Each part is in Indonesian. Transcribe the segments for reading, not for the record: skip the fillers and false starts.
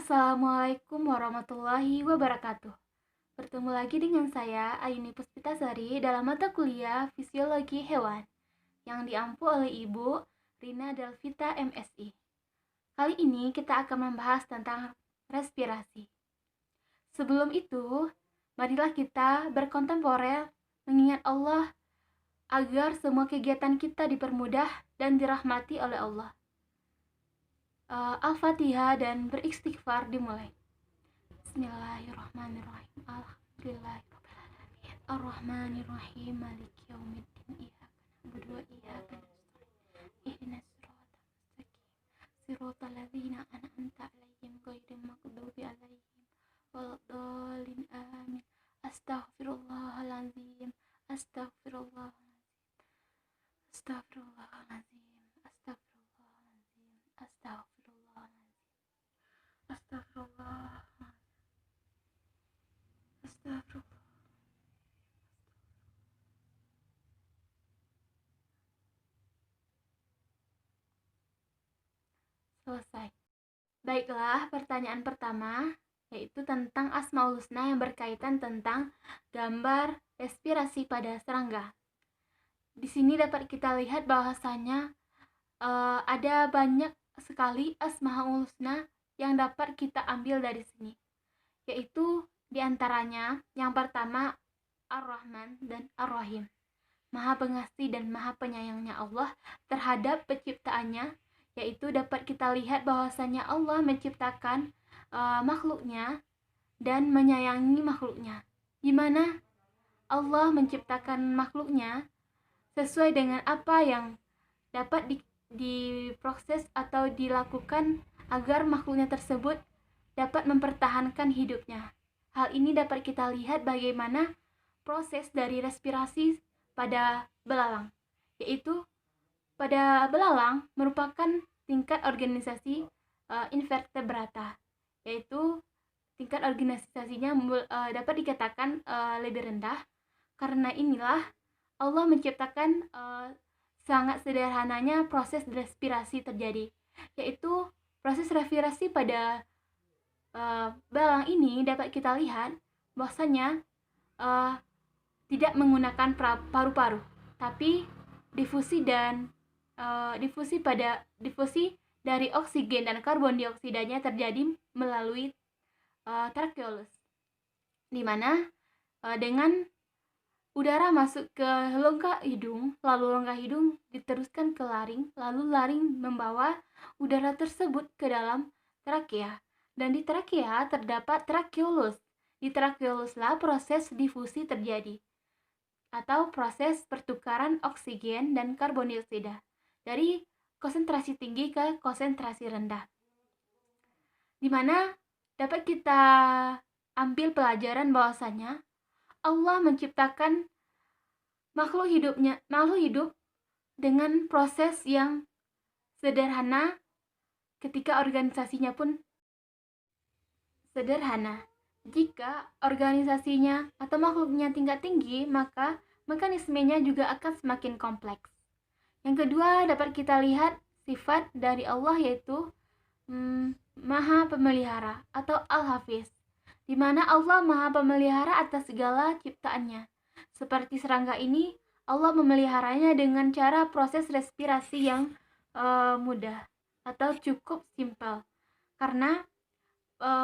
Assalamualaikum warahmatullahi wabarakatuh. Bertemu lagi dengan saya, Ayuni Puspitasari, dalam mata kuliah Fisiologi Hewan yang diampu oleh Ibu Rina Delvita MSI. Kali ini kita akan membahas tentang respirasi. Sebelum itu, marilah kita berkontemporer mengingat Allah agar semua kegiatan kita dipermudah dan dirahmati oleh Allah. Al-Fatihah dan beristighfar dimulai. Bismillahirrahmanirrahim. Alhamdulillahirrahmanirrahim. Ar-Rahmanirrahim. Maliki yaumiddin. Iyyaka na'budu wa iyyaka nasta'in. Ihdinas siratal mustaqim. Siratal ladzina an'amta 'alaihim ghairil maghdubi 'alaihim waladdallin. Amin. Astaghfirullahaladzim. Astaghfirullahaladzim. Astaghfirullahaladzim. Astaghfirullahaladzim. Astaghfirullahaladzim. Astagfirullah. Astagfirullah. Selesai. Baiklah, pertanyaan pertama yaitu tentang Asmaul Husna yang berkaitan tentang gambar respirasi pada serangga. Di sini dapat kita lihat bahwasanya ada banyak sekali Asmaul Husna yang dapat kita ambil dari sini, yaitu diantaranya yang pertama Ar-Rahman dan Ar-Rahim, Maha Pengasih dan Maha Penyayangnya Allah terhadap penciptaannya, yaitu dapat kita lihat bahwasanya Allah menciptakan makhluknya dan menyayangi makhluknya, di mana Allah menciptakan makhluknya sesuai dengan apa yang dapat diproses atau dilakukan agar makhluknya tersebut dapat mempertahankan hidupnya. Hal ini dapat kita lihat bagaimana proses dari respirasi pada belalang, yaitu pada belalang merupakan tingkat organisasi invertebrata, yaitu tingkat organisasinya dapat dikatakan lebih rendah. Karena inilah Allah menciptakan sangat sederhananya proses respirasi terjadi, yaitu proses respirasi pada belalang ini dapat kita lihat bahwasanya tidak menggunakan paru-paru, tapi difusi dari oksigen dan karbon dioksidanya terjadi melalui tracheolus, di mana dengan udara masuk ke rongga hidung, lalu rongga hidung diteruskan ke laring, lalu laring membawa udara tersebut ke dalam trakea, dan di trakea terdapat tracheolus. Di tracheoluslah proses difusi terjadi, atau proses pertukaran oksigen dan karbon dioksida dari konsentrasi tinggi ke konsentrasi rendah, di mana dapat kita ambil pelajaran bahwasanya Allah menciptakan makhluk hidup dengan proses yang sederhana, ketika organisasinya pun sederhana. Jika organisasinya atau makhluknya tingkat tinggi, maka mekanismenya juga akan semakin kompleks. Yang kedua, dapat kita lihat sifat dari Allah, yaitu Maha Pemelihara atau Al-Hafiz, di mana Allah Maha Pemelihara atas segala ciptaannya. Seperti serangga ini, Allah memeliharanya dengan cara proses respirasi yang mudah atau cukup simpel, karena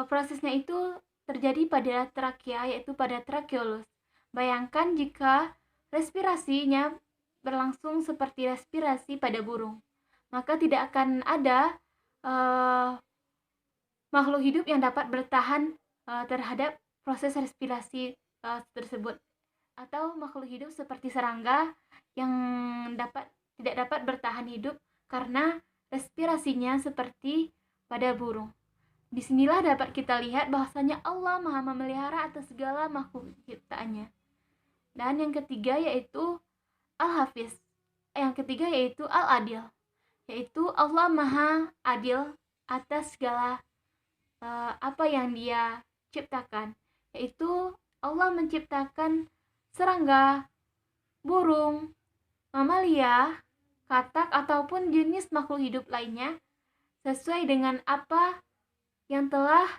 prosesnya itu terjadi pada trakea, yaitu pada tracheolus. Bayangkan jika respirasinya berlangsung seperti respirasi pada burung, maka tidak akan ada makhluk hidup yang dapat bertahan terhadap proses respirasi tersebut, atau makhluk hidup seperti serangga yang tidak dapat bertahan hidup karena respirasinya seperti pada burung. Disinilah dapat kita lihat bahwasanya Allah Maha Memelihara atas segala makhluk ciptaannya. Dan yang ketiga yaitu Al-Hafiz. Yang ketiga yaitu Al-Adil, yaitu Allah Maha Adil atas segala apa yang Dia ciptakan, yaitu Allah menciptakan serangga, burung, mamalia, katak ataupun jenis makhluk hidup lainnya sesuai dengan apa yang telah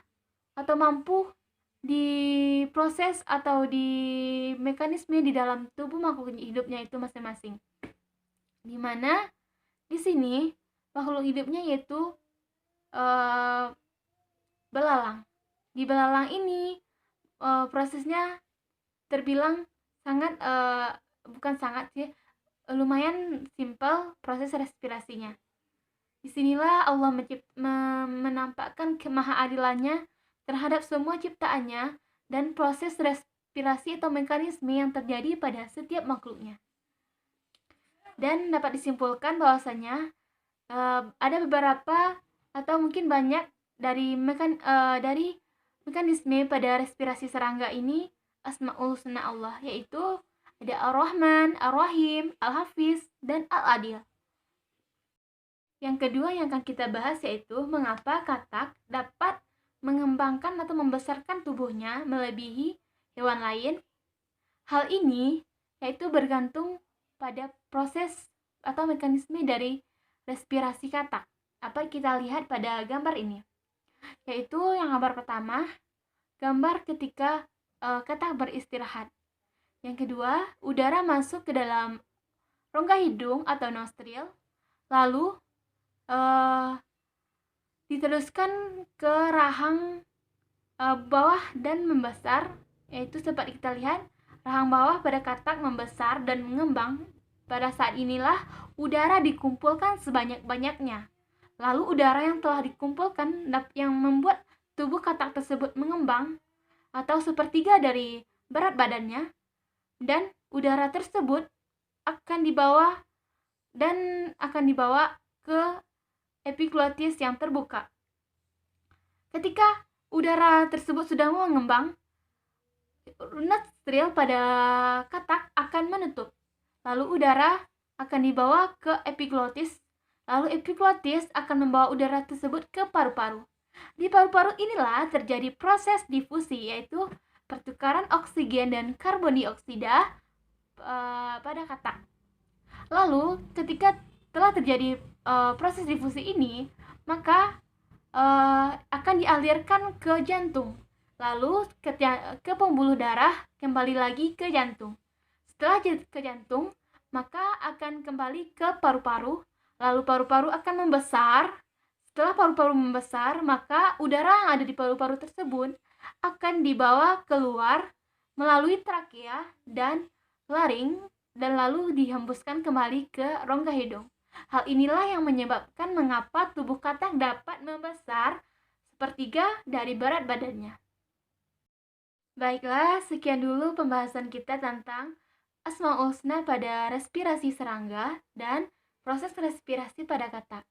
atau mampu diproses atau di mekanisme di dalam tubuh makhluk hidupnya itu masing-masing. Di mana di sini makhluk hidupnya yaitu belalang. Di belalang ini prosesnya terbilang sangat bukan sangat sih, lumayan simpel proses respirasinya. Disinilah Allah menampakkan kemahaadilannya terhadap semua ciptaannya dan proses respirasi atau mekanisme yang terjadi pada setiap makhluknya. Dan dapat disimpulkan bahwasanya ada beberapa atau mungkin banyak dari mekanisme pada respirasi serangga ini Asmaul Husna Allah, yaitu ada Ar-Rahman, Ar-Rahim, Al-Hafiz, dan Al-Adil. Yang kedua yang akan kita bahas yaitu mengapa katak dapat mengembangkan atau membesarkan tubuhnya melebihi hewan lain. Hal ini yaitu bergantung pada proses atau mekanisme dari respirasi katak. Apa kita lihat pada gambar ini? Yaitu yang gambar pertama, gambar ketika katak beristirahat. Yang kedua, udara masuk ke dalam rongga hidung atau nostril, lalu diteruskan ke rahang bawah dan membesar, yaitu seperti kita lihat rahang bawah pada katak membesar dan mengembang. Pada saat inilah udara dikumpulkan sebanyak-banyaknya. Lalu udara yang telah dikumpulkan yang membuat tubuh katak tersebut mengembang atau sepertiga dari berat badannya, dan udara tersebut akan dibawa ke epiglotis yang terbuka. Ketika udara tersebut sudah mengembang, nostril pada katak akan menutup. Lalu udara akan dibawa ke epiglotis. Lalu epiglotis akan membawa udara tersebut ke paru-paru. Di paru-paru inilah terjadi proses difusi, yaitu pertukaran oksigen dan karbon dioksida pada katak. Lalu ketika telah terjadi proses difusi ini, maka akan dialirkan ke jantung, lalu ke pembuluh darah, kembali lagi ke jantung. Setelah ke jantung, maka akan kembali ke paru-paru, lalu paru-paru akan membesar. Setelah paru-paru membesar, maka udara yang ada di paru-paru tersebut akan dibawa keluar melalui trakea dan laring, dan lalu dihembuskan kembali ke rongga hidung. Hal inilah yang menyebabkan mengapa tubuh katak dapat membesar sepertiga dari berat badannya. Baiklah, sekian dulu pembahasan kita tentang Asmaul Husna pada respirasi serangga dan proses respirasi pada katak.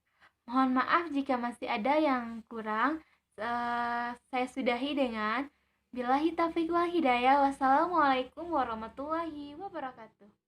Mohon maaf jika masih ada yang kurang. Saya sudahi dengan billahi taufiq wal hidayah. Wassalamualaikum warahmatullahi wabarakatuh.